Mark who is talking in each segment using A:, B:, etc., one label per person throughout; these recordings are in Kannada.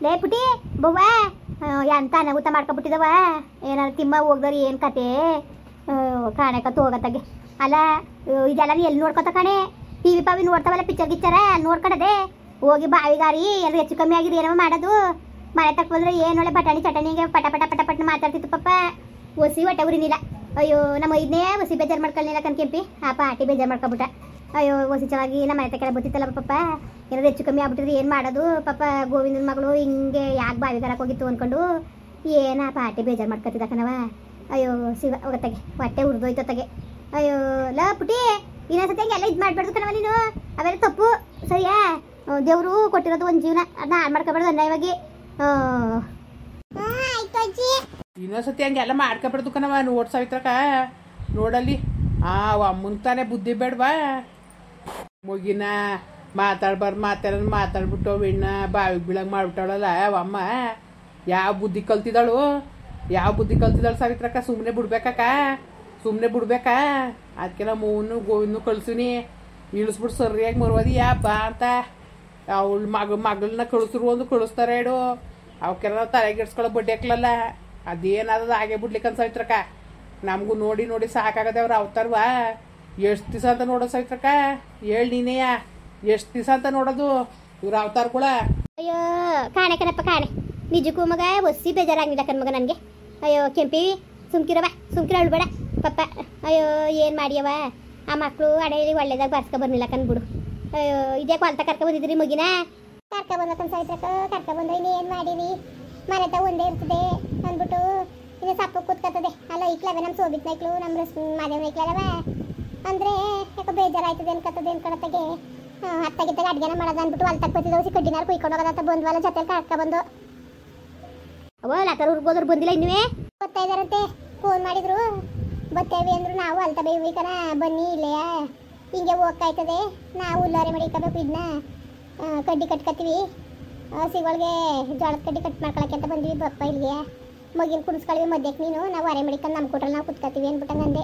A: ಲೇ ಪುಟಿ ಬವ್ವ ಎಂತ ಅನಾಹುತ ಮಾಡ್ಕೊಬಿಟ್ಟಿದವ ಏನಾರು ತಿಮ್ಮ ಹೋಗ್ದವ್ರಿ ಏನು ಕತೆ ಕಾಣಕತ್ತು ಹೋಗತ್ತಾಗೆ ಅಲ್ಲ ಇದೆಲ್ಲ ಎಲ್ಲಿ ನೋಡ್ಕೊತ ಕಣೆ ಟಿವಿ ಪಾವಿ ನೋಡ್ತಾವಲ್ಲ ಪಿಕ್ಚರ್ ಗಿಚ್ಚರ ನೋಡ್ಕೊಡದೆ ಹೋಗಿ ಬಾವಿಗಾರಿ ಎಲ್ಲರೂ ಹೆಚ್ಚು ಕಮ್ಮಿ ಆಗಿದೆ ಏನೋ ಮಾಡೋದು ಮಳೆ ತಕ್ಕ ಬಂದ್ರೆ ಏನೊಳ್ಳೆ ಬಟಾಣಿ ಚಟಣಿಗೆ ಪಟ ಪಟ ಪಟ ಪಟ್ನ ಮಾತಾಡ್ತಿತ್ತು ಪಾಪ ಒಸಿ ಹೊಟ್ಟೆ ಉರಿನಿಲ್ಲ ಅಯ್ಯೋ ನಮ್ಮ ಇದನ್ನೇ ಒಸಿ ಬೇಜಾರು ಮಾಡ್ಕೊಳ್ಳಿಲ್ಲ ಕಣ್ಕೆಂಪಿ ಆ ಪಾಟಿ ಬೇಜಾರು ಮಾಡ್ಕೊಬಿಟ್ಟ ಅಯ್ಯೋ ಒಸಿ ಚೆನ್ನಾಗಿ ನಮ್ಮ ಮನೆ ತಕ್ಕೆಲ್ಲ ಗೊತ್ತಿತ್ತಲ್ಲ ಪಾಪ ಏನಾದ್ರು ಹೆಚ್ಚು ಕಮ್ಮಿ ಆಗ್ಬಿಟ್ಟಿದ್ರೆ ಏನು ಮಾಡೋದು ಪಾಪ ಗೋವಿಂದನ ಮಗಳು ಹಿಂಗೆ ಯಾಕೆ ಬಾವಿಗಾರಕ್ಕೆ ಹೋಗಿತ್ತು ಅಂದ್ಕೊಂಡು ಏನ ಪಾಟಿ ಬೇಜಾರು ಮಾಡ್ಕೊತಿದ್ದ ಕಣವ ಅಯ್ಯೋ ಶಿವ ಹೋಗತ್ತಾಗೆ ಹೊಟ್ಟೆ ಉರಿದೋಯ್ತು ತಗೆ ಅಯ್ಯೋ ಲಾ ಪುಟಿ ಇನ್ನೊಂದ್ಸತಿ ಹಂಗೆ ಎಲ್ಲ ಇದು ಮಾಡ್ಬಾರ್ದು ಕಣವ ನೀನು ಅವೆಲ್ಲ ತಪ್ಪು ಸರಿಯಾ ದೇವರು ಕೊಟ್ಟಿರೋದು ಒಂದು ಜೀವನ ಅದನ್ನ ಹಾಳು ಮಾಡ್ಕೊಬಾರ್ದು ಅನ್ಯಾಯವಾಗಿ
B: ಇನ್ನೊಂದ್ಸತಿ ಹಂಗೆಲ್ಲ ಮಾಡ್ಕೊಬಾರ್ದು ಕಣವ ನೋಡ್ ಸಾವಿತ್ರಕ ನೋಡಲ್ಲಿ ಅಮ್ಮನ್ ತಾನೇ ಬುದ್ಧಿ ಬೇಡವಾ ಮುಗಿನ ಮಾತಾಡ್ಬಿಟ್ಟು ವಿಣ್ಣ ಬಾವಿಗೆ ಬೀಳಂಗೆ ಮಾಡ್ಬಿಟ್ಟಾಳಲ್ಲ ಅಮ್ಮ ಯಾವ ಬುದ್ಧಿ ಕಲ್ತಿದ್ದಾಳು ಸಾವಿತ್ರಕ್ಕ ಸುಮ್ಮನೆ ಬಿಡ್ಬೇಕಾ ಅದಕ್ಕೆ ನಮ್ಮ ಗೋವಿಂದ ಕಳ್ಸಿನಿ ಇಳಿಸ್ಬಿಟ್ಟು ಸರಿಯಾಗಿ ಮರುವದಿ ಬಾ ಅಂತ ಅವಳು ಮಗಳನ್ನ ಕಳಿಸ್ತಾರೆ ಹೇಳು ಅವಕ್ಕೆಲ್ಲ ತಲೆಗೆಡ್ಸ್ಕೊಳ್ಳೋ ಬಡ್ಡಿ ಹಾಕ್ಲಲ್ಲ ಅದೇನಾದ ಹಾಗೆ ಬಿಡ್ಲಿಕ್ಕಂತ ಸಾವಿತ್ರಕ್ಕ ನಮಗೂ ನೋಡಿ ಸಾಕಾಗದೆ ಅವ್ರು ಅವತಾರವಾ ಎಷ್ಟು ದಿವಸ ಅಂತ ನೋಡೋ ಸಾವಿತ್ರಕ್ಕ ಹೇಳಿ ನೀನೇಯ ಎಷ್ಟು ದಿವಸ ಅಂತ ನೋಡೋದು ಇವ್ರ ಅವತಾರಗಳ
A: ಅಯ್ಯೋ ಕಾಣೆ ಕಣಪ್ಪ ಕಾಣೆ ನಿಜಕ್ಕೂ ಮಗ ಒಸಿ ಬೇಜಾರಾಗಿಲ್ಲ ಕಣ್ಮಗ ನನಗೆ ಅಯ್ಯೋ ಕೆಂಪಿ ಸುಮ್ಕಿರ ಅಳ್ಬೇಡ ಪಪ್ಪ ಅಯ್ಯೋ ಏನು ಮಾಡಿಯವ ಆ ಮಕ್ಕಳು ಅಡೆಯಲ್ಲಿ ಒಳ್ಳೇದಾಗ ಬರ್ಸ್ಕೊ ಬರ್ನಿಲ್ಲ ಕಣ್ಬಿಡು ಅಯ್ಯೋ ಇದೇ ಕೊಲ್ತ ಬಂದಿದ್ರಿ ಮಗಿನ ಕರ್ಕೊಬಂದ ಸಾವಿತ್ರಕ್ಕ ಬಂದ್ರೆ ಇನ್ನೇನು ಮಾಡೀನಿ ಮನೆ ತ ಒಂದೇ ಇರ್ತದೆ ಅಂದ್ಬಿಟ್ಟು ಇನ್ನು ಸಪ್ಪು ಕೂತ್ಕೊತದೆ ಅಲ್ಲ ಇಕ್ಲವೆ ನಮ್ಮ ಸೋಬಿತ್ ನೈಕ್ಳು ನಮ್ಮ ಮಾದೇವ್ ನೈಕ್ಲವ ಅಂದರೆ ಯಾಕೋ ಬೇಜಾರಾಯ್ತದೆ ಅನ್ಕೊತಗೆ ಅತ್ತಾಗಿತ್ತಾಗ ಅಡ್ಗೆನ ಮಾಡೋದು ಅಂದ್ಬಿಟ್ಟು ಅಲ್ಲಿ ತಕ್ಕೊತಿದ್ದವು ಕಡ್ಡಿನಾರು ಕುಯ್ಕೊಂಡು ಹೋಗೋದಂತ ಬಂದ್ವಲ್ಲ ಜೊತೆಲಿ ಕರ್ಕೊಬಂದು ಅವ ಲಾಕರ್ ಹುರ್ಗೋದ್ರು ಬಂದಿಲ್ಲ ಇನ್ನುವೇ ಬರ್ತಾ ಇದಾರಂತೆ ಫೋನ್ ಮಾಡಿದ್ರು ಬರ್ತೇವೆ ಅಂದ್ರು ನಾವು ಅಲ್ತ ಬೇವು ಕಣ ಬನ್ನಿ ಇಲ್ಲೆಯ ಹಿಂಗೆ ಹೋಗ್ತಾಯ್ತದೆ ನಾವು ಉಲ್ಲಾರೆ ಮಾಡಿಕೋಬೇಕು ಇದನ್ನ ಕಡ್ಡಿ ಕಟ್ಕೊತೀವಿ ಹಸಿಗಳಿಗೆ ಜೋಳದ ಕಡ್ಡಿ ಕಟ್ ಮಾಡ್ಕೊಳಕ್ಕೆ ಅಂತ ಬಂದ್ವಿ ಬಪ್ಪ ಇಲ್ಲಿಗೆ ಮಗಿನ ಕುಡಿಸ್ಕೊಳ್ವಿ ಮಧ್ಯಕ್ಕೆ ನೀನು ನಾವು ಅರೆ ಮಡಿಕೊಂಡು ನಮ್ಮ ಕೊಟ್ರಲ್ಲಿ ನಾವು ಕುತ್ಕೊತೀವಿ ಅಂದ್ಬಿಟ್ಟು ನಂದೆ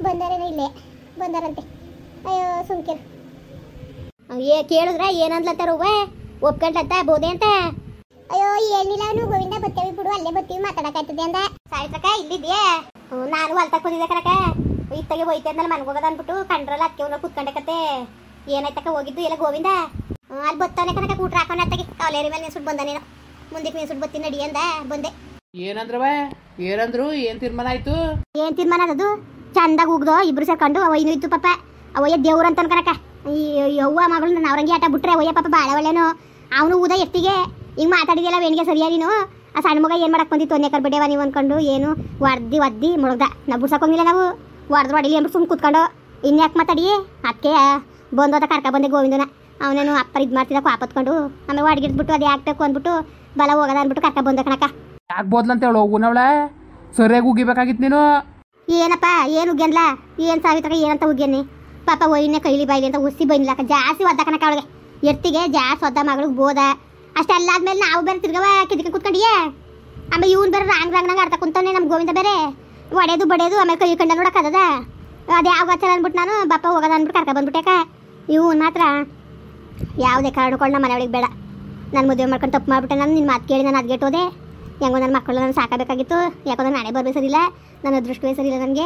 A: ಬಂದಾರೇನೋ ಇಲ್ಲೇ ಬಂದಾರಂತೆ ಅಯ್ಯೋ ಸುಮ್ಕಿರು ಕೇಳಿದ್ರೆ ಏನಂದ್ಲತ್ತಾರವ್ವ ಒಪ್ಕೊಂಡ್ಲತ್ತ ಬೋದೆ ಅಂತ ಅಯ್ಯೋ ಏನಿಲ್ಲ ಅವನು ಗೋವಿಂದ ಬರ್ತೇವಿ ಬಿಡು ಅಲ್ಲೇ ಬರ್ತೀವಿ ಮಾತಾಡಕಾಯ್ತದೆ ಅಂದ ಸಾಯ್ತ್ರಕ ಇಲ್ಲಿದ್ಯಾ ನಾನು ಹೊಲ್ತಕ್ಕೆ ಬಂದಿದ್ದೆ ಕಣಕ ಇತ್ತಾಗೆ ಹೋಯ್ತೆ ಅಂದಲ್ಲ ಮನ್ಗೆ ಹೋಗೋದು ಅಂದ್ಬಿಟ್ಟು ಕಂಡ್ರಲ್ಲ ಅದಕ್ಕೆ ಅವ್ನ ಕುತ್ಕೊಂಡಕತ್ತೆ ಏನಾಯ್ತಕ್ಕ ಹೋಗಿದ್ದು ಎಲ್ಲ ಗೋವಿಂದ ಅಲ್ಲಿ ಬತ್ತಾನೆ ಕಣಕ ಕೂಟ್ರ ಹಾಕೋಣ ಅತ್ತಾಗೆ ಕಾಲೇರಿ ಮೇಲೆ ನಿನ್ಸುಟ್ಟು ಬಂದ ನೀನು ಮುಂದಕ್ಕೆ ನಿನ್ಸುಟ್ಟು ಬತ್ತೀನಿ ನಡಿ ಅಂದ ಬಂದೆ
B: ಏನಂದ್ರು ಏನ್ ತೀರ್ಮಾನ ಆಯ್ತು
A: ಏನ್ ತೀರ್ಮಾನ ಅದು ಚಂದಾಗ ಉಗ್ದೋ ಇಬ್ರು ಸೇರ್ಕೊಂಡು ಅವಯ್ಯನು ಇತ್ತು ಪಾಪ ಅವಯ್ಯ ದೇವ್ರ ಅಂತ ಕಣಕ ಈ ಯವ್ವ ಮಗಳು ನನ್ನ ಅವ್ರಂಗೆ ಆಟ ಬಿಟ್ರೆ ಅವಯ್ಯ ಪಾಪ ಬಾಳ ಒಳ್ಳೆನು ಅವನು ಊದ ಎತ್ತಿಗೆ ಹಿಂಗೆ ಮಾತಾಡಿದೆಲ್ಲ ವೇಣಿಗೆ ಸರಿಯಾ ನೀನು ಆ ಸಣ್ಣ ಮಗ ಏನು ಮಾಡಕ್ಕೆ ಬಂದಿತ್ತು ಒಂದೇ ಬಿಡ್ಯವ ನೀವು ಅಂದ್ಕೊಂಡು ಏನು ಒದ್ದಿ ಮುಳುಗ್ದ ನಾವು ಬಿಡ್ಸೋಕೋಂಗಿಲ್ಲ ನಾವು ಹೊಡೆದು ಅಂದ್ಬಿಟ್ಟು ಸುಮ್ಮನೆ ಕೂತ್ಕೊಂಡು ಇನ್ಯಾಕೆ ಮಾತಾಡಿ ಅದಕ್ಕೆ ಬಂದೋದ ಬಂದೆ ಗೋವಿಂದನ ಅವನೇನು ಅಪ್ಪರ ಇದು ಮಾಡ್ತಿದ್ದ ಕಾಪತ್ಕೊಂಡು ಆಮೇಲೆ ಹೊಡ್ಗಿಡ್ಬಿಟ್ಟು ಅದು ಯಾಕಬೇಕು ಅಂದ್ಬಿಟ್ಟು ಬಲ ಹೋಗೋದ ಅಂದ್ಬಿಟ್ಟು ಬಂದೆ ಕಣಕ
B: ಆಗ್ಬೋದ್ಲಂತ ಹೇಳು ಹೋಗುನವಳ ಸರಿಯಾಗಿ ಉಗಿಬೇಕಾಗಿತ್ತು ನೀನು
A: ಏನಪ್ಪ ಏನು ಉಗ್ಯನ್ಲ ಏನು ಸಾವಿತ್ರ ಏನಂತ ಉಗ್ಯನಿ ಪಾಪ ಒಯ್ಯನ್ನೇ ಕೈಲಿ ಬಾಯಿಲಿ ಅಂತ ಉಸಿ ಬೈನಿಲ್ಲ ಜಾಸ್ತಿ ಒದ್ದ ಕಣಕ ಅವಳಿಗೆ ಎತ್ತಿಗೆ ಜಾಸ್ತಿ ಒದ್ದ ಮಗಳಿಗೆ ಬೋದ ಅಷ್ಟೆಲ್ಲ ಆದ್ಮೇಲೆ ನಾವು ಬೇರೆ ತಿರ್ಗವ ಕಿದಕ್ಕೆ ಕೂತ್ಕೊಂಡಿಯೇ ಆಮೇಲೆ ಇವ್ನು ಬೇರೆ ರಾಂಗ್ ಆಡ್ತಾ ಕುಂತಾನೆ ನಮ್ಮ ಗೋವಿಂದ ಬೇರೆ ಒಡೆದು ಬಡಿಯೋದು ಆಮೇಲೆ ಕೈ ಕಂಡ ನೋಡಕ್ಕದ ಅದು ಯಾವ ಗಾಚರ ಅಂದ್ಬಿಟ್ಟು ನಾನು ಬಾಪ ಹೋಗೋದ ಅಂದ್ಬಿಟ್ಟು ಬಂದ್ಬಿಟ್ಟಾಕ ಇವ್ನು ಮಾತ್ರ ಯಾವುದೇ ಕಾರಣಕೊಂಡು ನಮ್ಮ ಮನೆಯೊಳಗೆ ಬೇಡ ನಾನು ಮದುವೆ ಮಾಡ್ಕೊಂಡು ತಪ್ಪು ಮಾಡಿಬಿಟ್ಟೆ ನಾನು ನಿನ್ನ ಮಾತು ಕೇಳಿ ನಾನು ಅದ್ಗೆಟ್ಟೋದೆ ಹೆಂಗೋ ನನ್ನ ಮಕ್ಕಳು ನಾನು ಸಾಕಬೇಕಾಗಿತ್ತು ಯಾಕಂದ್ರೆ ನಾನೇ ಬರಬೇಕು ಸರಿಯಿಲ್ಲ ನನ್ನ ಅದೃಷ್ಟವೇ ಸರಿಯಿಲ್ಲ ನನಗೆ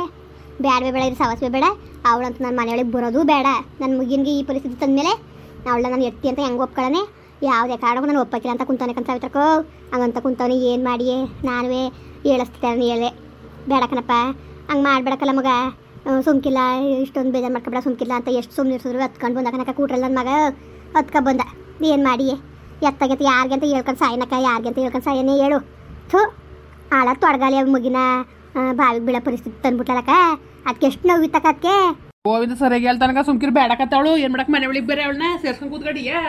A: ಬೇಡವೇ ಬೇಡ ಇದು ಸವಸ್ವೇ ಬೇಡ ಅವಳಂತೂ ನನ್ನ ಮನೆಯೊಳಗೆ ಬರೋದು ಬೇಡ ನನ್ನ ಮುಗಿನ್ಗೆ ಈ ಪರಿಸ್ಥಿತಿ ತಂದಮೇಲೆ ಅವಳ ನಾನು ಎತ್ತಿ ಅಂತ ಹೆಂಗೆ ಒಪ್ಕೊಳ್ಳೋಣ ಯಾವುದೇ ಕಾರಣಕ್ಕೂ ನಾನು ಒಪ್ಪಕ್ಕಿಲ್ಲ ಅಂತ ಕುಂತಾನೆ ಕಣ್ ಸಾವಿತ್ರಕ್ಕೋ ಹಂಗಂತ ಕುಂತವನಿ ಏನು ಮಾಡಿಯೇ ನಾನುವೇ ಹೇಳಿಸ್ತಿದ್ದೆ ಹೇಳೆ ಬೇಡ ಕಣಪ್ಪ ಹಂಗೆ ಮಾಡ್ಬೇಡಕ್ಕಲ್ಲ ಮಗ ಸುಮ್ಕಿಲ್ಲ ಇಷ್ಟೊಂದು ಬೇಜಾರು ಮಾಡ್ಕೊಬೇಡ ಸುಮ್ಕಿಲ್ಲ ಅಂತ ಎಷ್ಟು ಸುಮ್ಮನೆ ಇರ್ಸಿದ್ರು ಹತ್ಕೊಂಡು ಬಂದ ಕನಕ ಕೂಟ್ರಲ್ಲಿ ನನ್ನ ಮಗ ಹತ್ಕೊಂಡು ಬಂದ ಏನು ಮಾಡಿಯೇ ಎತ್ತಾಗೈತೆ ಯಾರಿಗೆ ಅಂತ ಹೇಳ್ಕೊಂಡು ಸಾಯನಕ್ಕ ಯಾರಿಗೆ ಅಂತ ಹೇಳ್ಕೊಂಡು ಸಾಯನೇ ಹೇಳು ಥೂ ಆಳ ತೊಡಗಾಲಿ ಮುಗಿನ ಬಾವಿಗೆ ಬೀಳೋ ಪರಿಸ್ಥಿತಿ ತಂದ್ಬಿಟ್ಲಕ್ಕ ಅದಕ್ಕೆ ಎಷ್ಟು ನೋವಿತ್ತಕ್ಕ ಅದಕ್ಕೆ
B: ಗೋವಿಂದ ಸರಿಯಾಗಿ ಹೇಳ್ತಾನಕ ಸುಮ್ಕಿರ್ ಬೇಡಕತ್ತವಳು ಏನು ಮಾಡಕ್ಕೆ ಮನೆ ಒಳಗೆ ಬೇರೆ ಅವಳನ್ನ ಸೇರ್ಸ್ಕೊಂಡು ಕೂತ್ಕಡಿಯಾ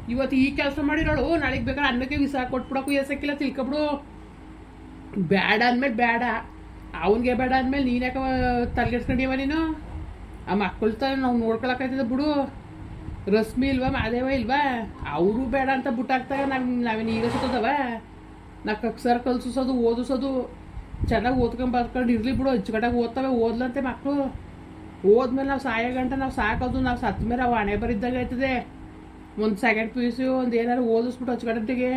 B: ಇವತ್ತು ಈ ಕೆಲಸ ಮಾಡಿರೋಳು ನಾಳೆಗೆ ಬೇಕಾದ್ರೆ ಅನ್ನಕ್ಕೆ ವಿಸಾ ಕೊಟ್ಬಿಡಕ್ಕೂ ಎಸಕ್ಕಿಲ್ಲ ತಿಳ್ಕೊಬಿಡು ಬೇಡ ಅಂದಮೇಲೆ ಬೇಡ ಅವನಿಗೆ ಬೇಡ ಅಂದಮೇಲೆ ನೀನು ಯಾಕೆ ತಲೆಗೆಡ್ಸ್ಕೊಂಡಿವ ನೀನು ಆ ಮಕ್ಕಳು ತ ನಾವು ನೋಡ್ಕೊಳಕಾಯ್ತದ ಬಿಡು ರಶ್ಮಿ ಇಲ್ವಾ ಮಾದೇವ ಇಲ್ವಾ ಅವರು ಬೇಡ ಅಂತ ಬಿಟ್ಟಾಕ್ತಾಗ ನಾವೇನು ಈಗ ಸುತ್ತದವ ನಾ ಕಕ್ಸರ ಕಲ್ಸೋದು ಓದಿಸೋದು ಚೆನ್ನಾಗಿ ಓದ್ಕೊಂಡು ಬರ್ಕೊಂಡು ಇರಲಿ ಬಿಡು ಅಚ್ಚುಕಟ್ಟಾಗಿ ಓದ್ತವೆ ಓದ್ಲಂತೆ ಮಕ್ಕಳು ಓದ್ಮೇಲೆ ನಾವು ಸಾಯೋ ಗಂಟ ನಾವು ಸಾಕೋದು ನಾವು ಸತ್ತ ಮೇಲೆ ಅವು ಹಣೆ ಬರಿದ್ದಾಗ ಆಯ್ತದೆ ಒಂದು ಸೆಕೆಂಡ್ ಪಿ ಯು ಸಿ ಒಂದು ಏನಾರು ಓದಿಸ್ಬಿಟ್ಟು ಅಚ್ಚುಕಟ್ಟಿಗೆ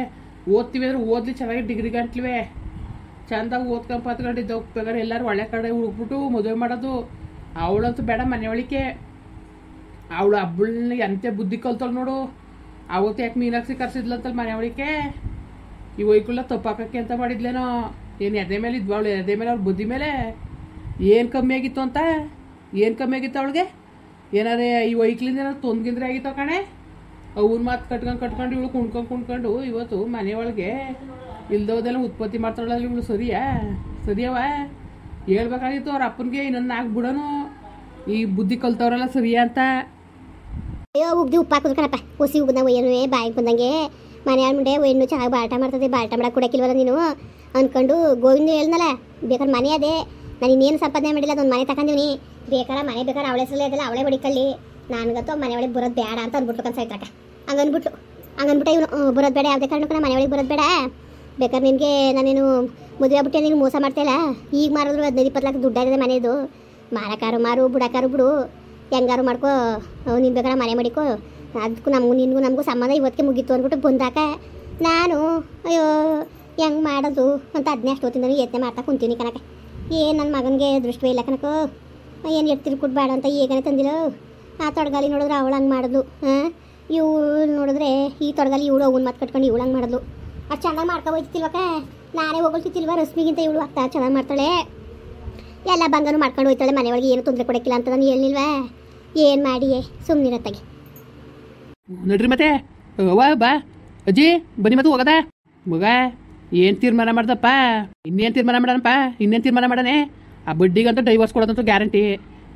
B: ಓದ್ತೀವಿ ಅಂದ್ರೆ ಓದ್ಲಿ ಚೆನ್ನಾಗಿ ಡಿಗ್ರಿ ಗಂಟ್ಲಿವೆ ಚಂದಾಗಿ ಓದ್ಕೊಂಡ್ ಪತ್ಕೊಂಡಿದ್ದ ಹೋಗ್ಬೇಕಾದ್ರೆ ಎಲ್ಲರೂ ಒಳ್ಳೆ ಕಡೆ ಹುಡುಕ್ಬಿಟ್ಟು ಮದುವೆ ಮಾಡೋದು. ಅವಳಂತೂ ಬೇಡ ಮನೆ ಒಳಿಕೆ. ಅವಳು ಹಬ್ಬಳನ್ನ ಎಂತೆ ಬುದ್ಧಿ ಕಲ್ತಳು ನೋಡು. ಅವತ್ತು ಯಾಕೆ ಮೀನಾಕ್ಷಿ ಕರ್ಸಿದ್ಲಂತಲ್ಲಿ ಮನೆ ಒಳಿಕೆ. ಈ ವೈಕುಲ್ಲ ತಪ್ಪಾಕಕ್ಕೆ ಅಂತ ಮಾಡಿದ್ಲೇನೋ. ಏನು ಎದೆ ಮೇಲೆ ಇದ್ವ ಅವಳು, ಎದೆ ಮೇಲೆ ಅವ್ಳ ಬುದ್ಧಿ ಮೇಲೆ ಏನು ಕಮ್ಮಿ ಆಗಿತ್ತು ಅಂತ. ಏನು ಕಮ್ಮಿ ಆಗಿತ್ತು ಅವಳಿಗೆ? ಏನಾರೇ ಈ ವೈಕ್ಲಿಂದ ಏನಾರು ತೊಂದ್ಗಿಂದ್ರೆ ಆಗಿತ್ತೋ ಕಣೆ. ಅವ್ನ ಮಾತು ಕಟ್ಕೊಂಡು ಇವಳು ಕುಣ್ಕೊಂಡು ಇವತ್ತು ಮನೆಯೊಳಗೆ ಇಲ್ದೋದೆಲ್ಲ ಉತ್ಪತ್ತಿ ಮಾಡ್ತಾಳಲ್ಲ ಇವಳು. ಸರಿಯವ ಹೇಳ್ಬೇಕಾಗಿತ್ತು ಅವ್ರ ಅಪ್ಪನಿಗೆ ಇನ್ನೊಂದು ಆಗ್ಬಿಡೋನು ಈ ಬುದ್ಧಿ ಕಲ್ತವ್ರಲ್ಲ ಸರಿಯಾ ಅಂತ.
A: ಅಯ್ಯೋ ಉಗ್ದಿ ಉಪ್ಪು ಹಾಕಿದ್ರು ಕಣಪ್ಪ. ಹುಸಿ ಉಗ್ದ ಒಯ್ಯನು ಬಾಯಿಗೆ ಬಂದಂಗೆ ಮನೆ ಮುಂಡೆ ಹೆಣ್ಣು ಚೆನ್ನಾಗಿ ಬಾಟ ಮಾಡ್ತದೆ. ಬಾಟ ಮಾಡಕ್ಕೆ ಕೊಡಕ್ಕಿಲ್ವಲ್ಲ ನೀನು ಅಂದ್ಕೊಂಡು ಗೋವಿಂದ ಹೇಳ್ನಲ್ಲ. ಬೇಕಾದ್ರೆ ಮನೆ ಅದೇ ನಾನು ಇನ್ನೇನು ಸಂಪಾದನೆ ಮಾಡಿಲ್ಲ, ಅದೊಂದು ಮನೆ ತಗೊಂಡಿವ್ನಿ. ಬೇಕಾರೆ ಮನೆ ಬೇಕಾದ್ರೆ ಅವಳೆ ಹೆಸರಲ್ಲೇ ಅದಲ್ಲ, ಅವಳೇ ಬಡಿಕೊಳ್ಳಿ. ನನಗಂತೂ ಮನೆ ಒಳಗೆ ಬರೋದು ಬೇಡ ಅಂತ ಅಂದ್ಬಿಟ್ಲು ಕನ್ಸಾಯ್ತಕ್ಕ. ಹಂಗನ್ಬಿಟ್ಟು ಇವನು ಬರೋದು ಬೇಡ, ಯಾವುದೇ ಕಾರಣಕ್ಕೂ ನಮ್ಮ ಮನೆ ಒಳಗೆ ಬರೋದು ಬೇಡ. ಬೇಕಾದ್ರೆ ನಿನಗೆ ನಾನೇನು ಮದುವೆ ಆಗ್ಬಿಟ್ಟೆ ನೀನು ಮೋಸ ಮಾಡ್ತಾಯಿಲ್ಲ. ಈಗ ಮಾರಿದ್ರು 15-20 ಲಕ್ಷ ದುಡ್ಡಾಗಿದೆ ಮನೆಯದು. ಮಾರಕಾರು ಮಾರು ಬಿಡಾಕಾರು ಬಿಡು, ಹೆಂಗಾರು ಮಾಡ್ಕೋ. ನೀನು ಬೇಕಾದ್ರೆ ಮನೆ ಮಾಡಿಕೋ. ಅದಕ್ಕೂ ನಮಗೂ ಸಂಬಂಧ ಇವತ್ತಿಗೆ ಮುಗೀತು ಅಂದ್ಬಿಟ್ಟು ಬಂದಾಕ ನಾನು ಅಯ್ಯೋ ಹೆಂಗೆ ಮಾಡೋದು ಅಂತ ಅದನ್ನೇ ಅಷ್ಟು ಹೊತ್ತಿಂದ ಯತ್ನೆ ಮಾಡ್ತಾ ಕುಂತೀನಿ ಕನಕ. ಏನು ನನ್ನ ಮಗನಿಗೆ ದೃಷ್ಟಿ ಇಲ್ಲ ಕನಕೋ. ಏನು ಎತ್ತಿರ್ಕೊಟ್ಟು ಬೇಡ ಅಂತ ಈಗನೇ ತಂದಿಲ್ಲ. ಆ ತೊಡಗಾಲಿ ನೋಡಿದ್ರೆ ಅವಳು ಹಂಗೆ ಮಾಡಿದ್ಲು. ಇವಳು ನೋಡಿದ್ರೆ ಈ ತೊಡಗಾಲಿ ಇವಳು ಅವನ್ನ ಮಾತು ಕಟ್ಕೊಂಡು ಇವಳು ಹಂಗೆ ಮಾಡಿದ್ಲು. ಅಷ್ಟು ಚೆನ್ನಾಗಿ ಮಾಡ್ಕೊ ಹೋಯ್ತಿಲ್ವಕ್ಕ. ನಾನೇ ಹೋಗೋಲ್ತಿಲ್ವ ರಶ್ಮಿಗಿಂತ ಇವಳು ಆಗ್ತಾ ಚೆನ್ನಾಗಿ ಮಾಡ್ತಾಳೆ. ಎಲ್ಲ ಬಂಗನು ಮಾಡ್ಕೊಂಡು ಹೋಯ್ತಾಳೆ. ಮನೆಯೊಳಗೆ ಏನು ತೊಂದರೆ ಕೊಡೋಕ್ಕಿಲ್ಲ ಅಂತ ನಾನು ಹೇಳಿಲ್ವಾ. ಏನು ಮಾಡಿ ಸುಮ್ಮನಿರತ್ತಾಗಿ
B: ನೋಡ್ರಿ ಮತ್ತೆ ಬಾ ಅಜ್ಜಿ ಬನ್ನಿ ಮತ್ತೆ ಹೋಗದ ಮಗ. ಏನು ತೀರ್ಮಾನ ಮಾಡ್ದಪ್ಪ? ಇನ್ನೇನು ತೀರ್ಮಾನ ಮಾಡೋಣಪ್ಪ? ಇನ್ನೇನು ತೀರ್ಮಾನ ಮಾಡೋಣ? ಆ ಬಡ್ಡಿಗಂತೂ ಡೈವರ್ಸ್ ಕೊಡೋದಂತೂ ಗ್ಯಾರಂಟಿ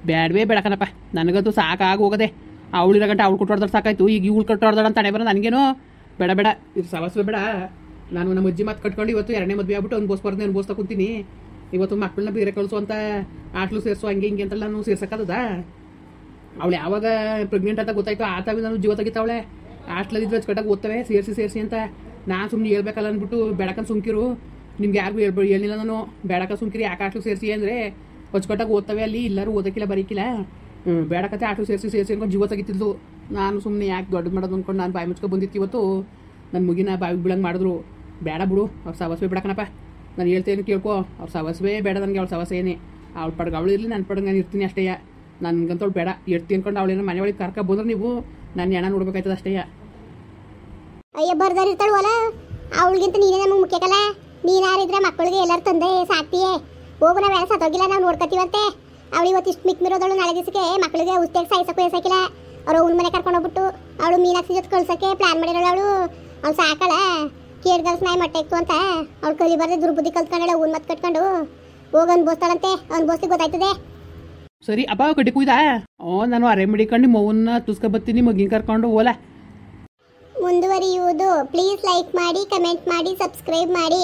B: ಬೇಡವೇ ಬೇಡಕನಪ್ಪ. ನನಗಂತೂ ಸಾಕಾಗಿ ಹೋಗದೆ. ಅವಳು ಇರೋ ಗಂಟೆ ಅವಳು ಕೊಟ್ಟೋಡ್ದಾರ ಸಾಕಾಯ್ತು. ಈಗ ಇವಳು ಕೊಟ್ಟೋಡ್ದಾಳ ಅಂತ ಬರೋ ನನಗೇನು ಬೇಡ ಇದು ಸವಸ್ವೆ ಬೇಡ. ನಾನು ನಮ್ಮ ಅಜ್ಜಿ ಮಾತು ಕಟ್ಕೊಂಡು ಇವತ್ತು 2ನೇ ಮದುವೆ ಆಗ್ಬಿಟ್ಟು ಅನ್ಬೋಸ್ತಾ ಕುಂತೀನಿ. ಇವತ್ತು ಮಕ್ಕಳನ್ನ ಬೇರೆ ಕಳಿಸು ಅಂತ ಆಟ್ಲು ಸೇರಿಸು ಹಂಗೆ ಹಿಂಗೆ ಅಂತಲ್ಲ ನಾನು ಸೇರ್ಸಕ್ಕದ. ಅವಳು ಯಾವಾಗ ಪ್ರೆಗ್ನೆಂಟ್ ಅಂತ ಗೊತ್ತಾಯ್ತು ಆತವಿ ನಾನು ಜೀವ ತೆಗಿತಾವಳೆ. ಹಾಸ್ಟ್ಲದಿದ್ದು ಅಚ್ಚುಕಟ್ಟಾಗಿ ಓದ್ತವೆ ಸೇರಿಸಿ ಅಂತ. ನಾನು ಸುಮ್ಮನೆ ಹೇಳ್ಬೇಕಲ್ಲ ಅಂದ್ಬಿಟ್ಟು ಬೇಡಕಂತ ಸುಮ್ಕಿರು. ನಿಮ್ಗೆ ಯಾರಿಗೂ ಹೇಳಿಲ್ಲ ನಾನು. ಬೇಡಕ ಸುಮ್ಕಿರಿ ಯಾಕೆ ಹಾಸ್ಟ್ಲು ಸೇರಿಸಿ ಅಂದರೆ ಅಚ್ಚುಕಟ್ಟಾಗಿ ಓದ್ತವೆ ಅಲ್ಲಿ ಎಲ್ಲರೂ ಓದಕ್ಕಿಲ್ಲ ಬರೀಕಿಲ್ಲ. ಬೇಡಕತ್ತೆ ಹಾಸ್ಟ್ಲು ಸೇರಿಸಿ ಅನ್ಕೊಂಡು ಜೀವ ತೆಗಿತಿದ್ಲು. ನಾನು ಸುಮ್ಮನೆ ಯಾಕೆ ದೊಡ್ಡದು ಮಾಡೋದು ಅಂದ್ಕೊಂಡು ನಾನು ಬಾಯಿ ಮುಚ್ಕೊಂಡು ಬಂದಿತ್ತು. ಇವತ್ತು ನನ್ನ ಮುಗಿನ ಬಾವಿಗೆ ಬೀಳಂಗೆ ಮಾಡಿದ್ರು. ಬೇಡ ಬಿಡು ಅವ್ರ ಸವಸ್ವೆ ಬಿಡಕನಪ್ಪ. ನಾನು ಹೇಳ್ತೇನೆ ಕೇಳ್ಕೊ. ಅವ್ರ ಸವಸ್ವೇ ಬೇಡ ನನಗೆ. ಅವ್ಳ ಸವಸ್ವೇನೆ ಅವಳ ಪಡ್ಗೆ ಅವಳು ಇರಲಿ, ನನ್ನ ಪಡ್ಗೆ ನಾನು ಇರ್ತೀನಿ ಅಷ್ಟೇ. ನನಗಂತವಳು ಬೇಡ. ಎಡ್ತಿ ಅನ್ಕೊಂಡು ಅವಳೇನೋ ಮನೆ ಒಳಗೆ ಕರ್ಕ ಬಂದ್ರೆ ನೀವು ನಾನು ಹೆಣ ನೋಡ್ಬೇಕಾಯ್ತದ ಅಷ್ಟೇ.
A: ಅಯ್ಯ ಬರ್ದಾರಿರ್ತಾಳವಲ್ಲ ಅವಳಿಗಿಂತ ನೀನೇ ನಮಗೆ ಮುಖ್ಯಕಲ್ಲ. ನೀನಾರಿದ್ರೆ ಮಕ್ಕಳಿಗೆ ಎಲ್ಲರೂ ತಂದೆ ಸಾಕ್ತಿಯೇ. ಹೋಗು ನಾವೆಲ್ಲ ಸತ್ತೋಗಿಲ್ಲ, ನಾವು ನೋಡ್ಕೊತೀವಂತೆ. ಅವಳು ಇವತ್ತು ಇಷ್ಟು ಮಿಕ್ಮಿರೋದವಳು ನಾಳೆ ದಿವಸಕ್ಕೆ ಮಕ್ಕಳಿಗೆ ಉಸ್ತಿಯಾಗಿ ಸಾಯಿಸೋಕಿಲ್ಲ. ಅವ್ರು ಅವ್ನ ಮನೆ ಕರ್ಕೊಂಡು ಹೋಗ್ಬಿಟ್ಟು ಅವಳು ಮೀನಾಕ್ಷಿ ಜೊತೆ ಕಳ್ಸೋಕ್ಕೆ ಪ್ಲಾನ್ ಮಾಡಿರೋಳು. ಅವ್ಳು ಸಾಕಲ್ಲ ಕೇರ್ಗಲ್ಸ್ ನಾಯಿ ಮೊಟ್ಟೆ ಇತ್ತು ಅಂತ ಅವಳು ಕಲಿ ಬರ್ದೆ ದುರ್ಬುದ್ಧಿ ಕಲ್ತ್ಕೊಂಡಳ. ಅವ್ನ ಮತ್ತೆ ಕಟ್ಕೊಂಡು ಹೋಗಿ ಅನ್ಬೋಸ್ತಾಳಂತೆ. ಅನ್ಬೋಸ್ತಿ ಗೊತ್ತಾಯ್ತದೆ.
B: ಸರಿ ಅಪ್ಪ ಕಟ್ಟಿ ಕುಯ್ದಾ? ನಾನು ಅರೆ ಮಡಿಕೊಂಡು ಮೌನ್ನ ತುಸ್ಕ ಬತ್ತೀನಿ ಮಗಿನ ಕರ್ಕೊಂಡು ಓಲ
A: ಮುಂದುವರಿಯುವುದು. ಪ್ಲೀಸ್ ಲೈಕ್ ಮಾಡಿ, ಕಮೆಂಟ್ ಮಾಡಿ, ಸಬ್ಸ್ಕ್ರೈಬ್ ಮಾಡಿ.